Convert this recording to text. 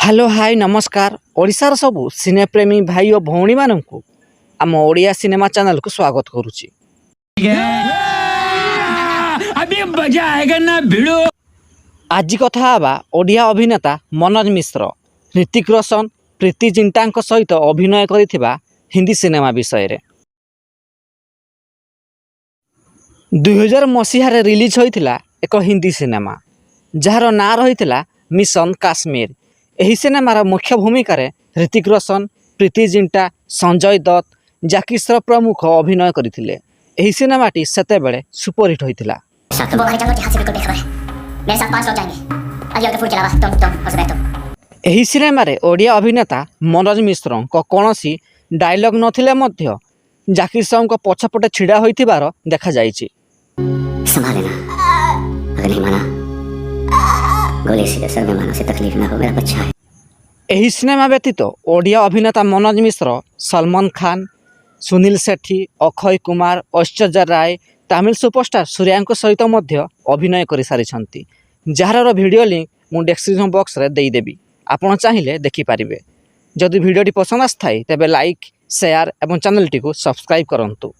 Hello hi नमस्कार ओडिशार सबु सिनेप्रेमी भाई और भौणी मानू आम ओडिया सिनेमा चैनल को स्वागत करुच्ची। अभी मजा आएगा ना भिड़ो। आज कथा हवा ओडिया अभिनेता मनोज मिश्र ऋतिक रोशन प्रीति जिंटा सहित अभिनय करिथिबा हिंदी सिनेमा विषय रे 2000 मसीह रिलीज होइथिला एक हिंदी सिनेमा जार ना रही मिशन काश्मीर। एही सिनेमार मुख्य भूमिका ऋतिक रोशन प्रीति जिंटा संजय दत्त जैकी श्रॉफ प्रमुख अभिनय करथिले। एही सिनेमाटी सेतेबेले सुपरहिट होइथिला। एही सिनेमारे ओडिया अभिनेता मनोज मिश्र कौनसी डायलॉग नथिले मध्य जैकी श्रॉफ को पछपटे छिड़ा होइथिबार देखा जायछि। अगर नहीं माना गोली सीधे सर में मानो से तकलीफ ना हो, मेरा बच्चा है। एही सिनेमा व्यतीत ओडिया अभिनेता मनोज मिश्र सलमान खान सुनील शेट्टी अक्षय कुमार ऐश्वर्या राय तमिल सुपरस्टार सूर्यांक सहित मध्य अभिनय कर सारी जार वीडियो लिंक मु डिस्क्रिप्शन बॉक्स रे देदेवी आपण चाहिए देखिपारे। जदि वीडियोटी पसंद आए तेबे लाइक शेयर और चैनल टी को सब्सक्राइब करंतु।